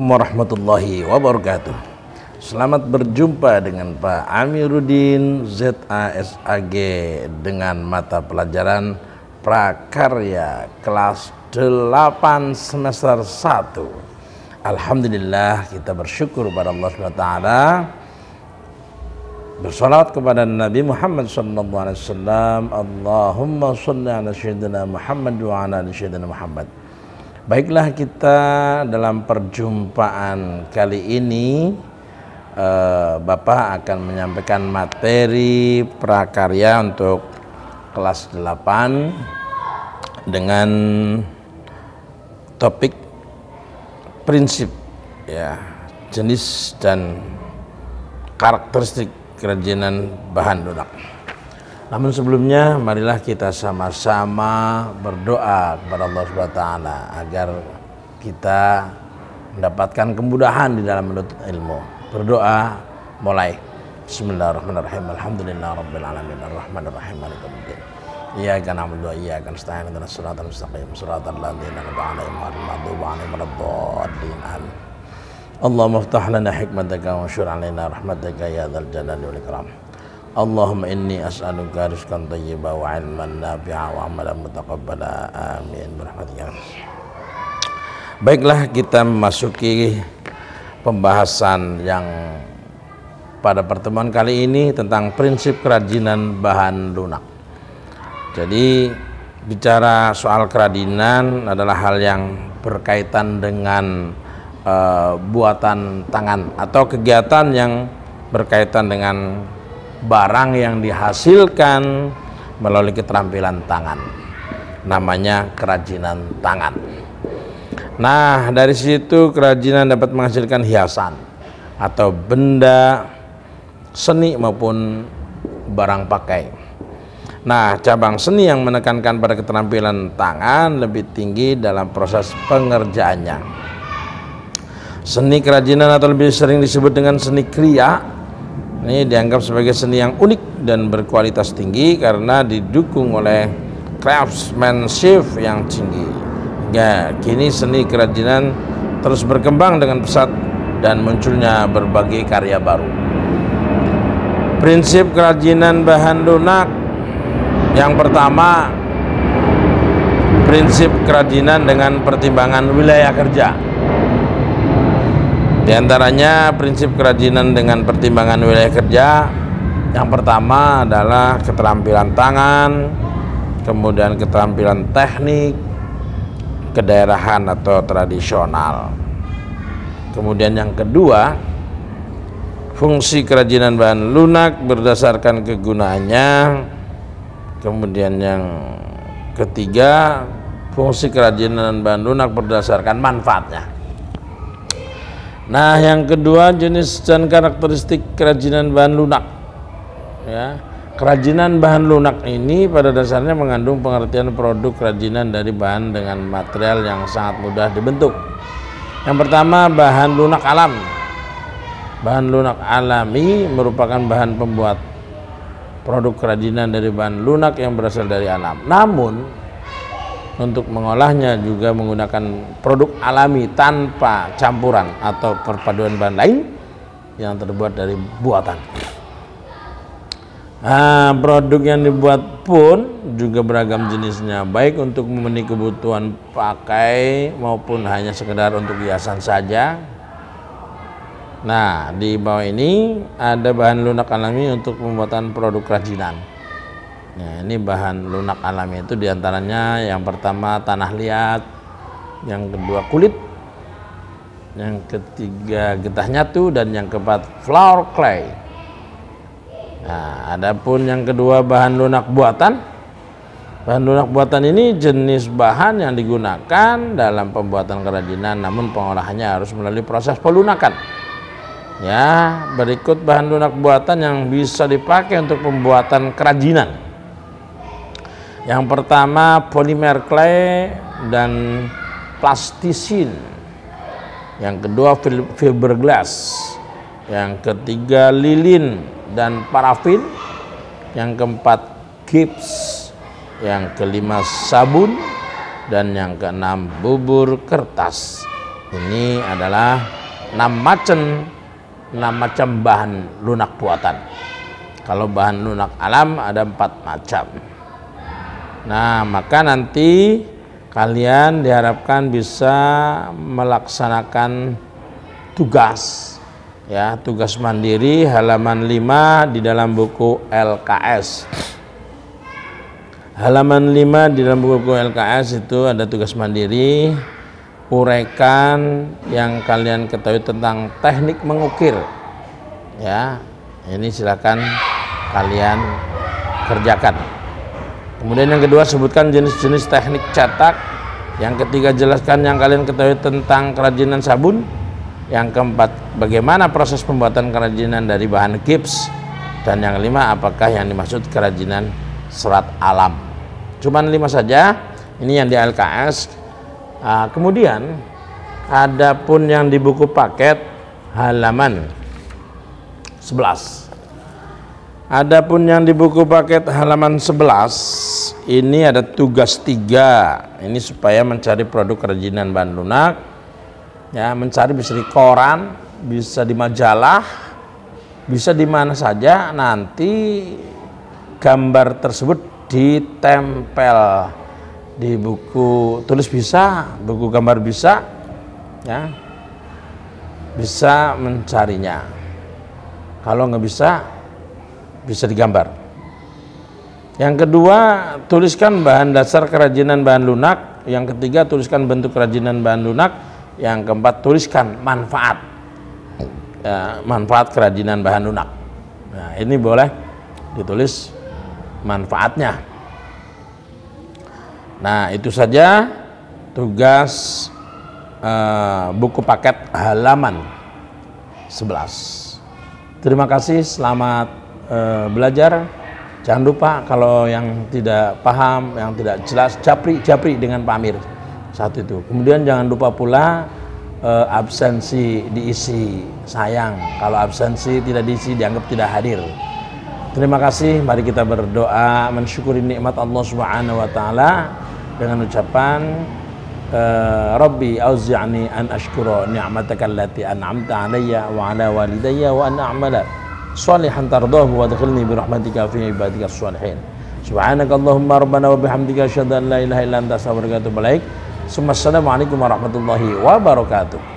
Assalamualaikum warahmatullahi wabarakatuh. Selamat berjumpa dengan Pak Amiruddin ZASAG dengan mata pelajaran Prakarya kelas 8 semester 1. Alhamdulillah, kita bersyukur pada Allah SWT, bersolawat kepada Nabi Muhammad SAW. Allahumma sholli ala sayyidina Muhammad wa ala ali sayyidina Muhammad. Baiklah, kita dalam perjumpaan kali ini Bapak akan menyampaikan materi prakarya untuk kelas 8 dengan topik prinsip, ya, jenis dan karakteristik kerajinan bahan lunak. Namun sebelumnya, marilah kita sama-sama berdoa kepada Allah SWT agar kita mendapatkan kemudahan di dalam menuntut ilmu. Berdoa mulai. Bismillahirrahmanirrahim. Alhamdulillahirabbil alamin arrahmanirrahim maliki yaumiddin. Iyyaka na'budu wa iyyaka nasta'in ihdinas siratal mustaqim siratal ladzina an'amta 'alaihim ghairil maghdubi 'alaihim waladdallin. Amin. Allahumma iftah lana hikmataka wa anshur 'alaina rahmataka ya dzal jalali wal ikram. Allahumma inni as'aluka rizqan thayyiban wa 'ilman nafi'an wa 'amalan mutaqabbala. Amin birahmatika. Baiklah, kita memasuki pembahasan yang pada pertemuan kali ini tentang prinsip kerajinan bahan lunak. Jadi bicara soal kerajinan adalah hal yang berkaitan dengan buatan tangan atau kegiatan yang berkaitan dengan barang yang dihasilkan melalui keterampilan tangan, namanya kerajinan tangan. Nah, dari situ kerajinan dapat menghasilkan hiasan atau benda seni maupun barang pakai. Nah, cabang seni yang menekankan pada keterampilan tangan lebih tinggi dalam proses pengerjaannya. Seni kerajinan atau lebih sering disebut dengan seni kriya ini dianggap sebagai seni yang unik dan berkualitas tinggi karena didukung oleh craftsmanship yang tinggi. Ya, kini seni kerajinan terus berkembang dengan pesat dan munculnya berbagai karya baru. Prinsip kerajinan bahan lunak yang pertama, prinsip kerajinan dengan pertimbangan wilayah kerja. Di antaranya prinsip kerajinan dengan pertimbangan wilayah kerja. Yang pertama adalah keterampilan tangan, kemudian keterampilan teknik, kedaerahan atau tradisional. Kemudian yang kedua, fungsi kerajinan bahan lunak berdasarkan kegunaannya. Kemudian yang ketiga, fungsi kerajinan bahan lunak berdasarkan manfaatnya. Nah, yang kedua, jenis dan karakteristik kerajinan bahan lunak. Ya, kerajinan bahan lunak ini pada dasarnya mengandung pengertian produk kerajinan dari bahan dengan material yang sangat mudah dibentuk. Yang pertama, bahan lunak alam. Bahan lunak alami merupakan bahan pembuat produk kerajinan dari bahan lunak yang berasal dari alam. Namun untuk mengolahnya juga menggunakan produk alami tanpa campuran atau perpaduan bahan lain yang terbuat dari buatan. Nah, produk yang dibuat pun juga beragam jenisnya, baik untuk memenuhi kebutuhan pakai maupun hanya sekedar untuk hiasan saja. Nah, di bawah ini ada bahan lunak alami untuk pembuatan produk kerajinan. Nah, ini bahan lunak alami itu diantaranya yang pertama tanah liat, yang kedua kulit, yang ketiga getah nyatu, dan yang keempat flour clay. Nah, adapun yang kedua bahan lunak buatan. Bahan lunak buatan ini jenis bahan yang digunakan dalam pembuatan kerajinan, namun pengolahannya harus melalui proses pelunakan. Ya, berikut bahan lunak buatan yang bisa dipakai untuk pembuatan kerajinan. Yang pertama polimer clay dan plastisin. Yang kedua fiberglass. Yang ketiga lilin dan parafin. Yang keempat gips. Yang kelima sabun. Dan yang keenam bubur kertas. Ini adalah 6 macam bahan lunak buatan. Kalau bahan lunak alam ada 4 macam. Nah, maka nanti kalian diharapkan bisa melaksanakan tugas, ya, tugas mandiri halaman 5 di dalam buku LKS. Halaman 5 di dalam buku LKS itu ada tugas mandiri, uraikan yang kalian ketahui tentang teknik mengukir. Ya, ini silakan kalian kerjakan. Kemudian yang kedua, sebutkan jenis-jenis teknik cetak. Yang ketiga, jelaskan yang kalian ketahui tentang kerajinan sabun. Yang keempat, bagaimana proses pembuatan kerajinan dari bahan gips. Dan yang kelima, apakah yang dimaksud kerajinan serat alam. Cuman 5 saja, ini yang di LKS. Kemudian ada pun yang di buku paket halaman 11. Adapun yang di buku paket halaman 11 ini ada tugas 3. Ini supaya mencari produk kerajinan bahan lunak. Ya, mencari bisa di koran, bisa di majalah, bisa di mana saja. Nanti gambar tersebut ditempel di buku tulis bisa, buku gambar bisa, ya, bisa mencarinya. Kalau nggak bisa digambar. Yang kedua, tuliskan bahan dasar kerajinan bahan lunak. Yang ketiga, tuliskan bentuk kerajinan bahan lunak. Yang keempat, tuliskan manfaat, manfaat kerajinan bahan lunak. Nah, ini boleh ditulis manfaatnya. Nah, itu saja tugas buku paket halaman 11. Terima kasih, selamat belajar. Jangan lupa kalau yang tidak paham, yang tidak jelas, japri dengan Pak Amir saat itu. Kemudian jangan lupa pula absensi diisi. Sayang kalau absensi tidak diisi dianggap tidak hadir. Terima kasih. Mari kita berdoa mensyukuri nikmat Allah Subhanahu wa taala dengan ucapan Rabbi auzi'ni an ashkura ni'mataka allati an'amta 'alayya wa 'ala walidayya wa an a'mala shalihan tardahu wa adkhilni bi rahmatika fi ibadikas shalihin. Subhanakallahumma rabbana wa bihamdika asyhadu an la ilaha illa anta astaghfiruka wa atubu ilaik. Assalamualaikum warahmatullahi wabarakatuh.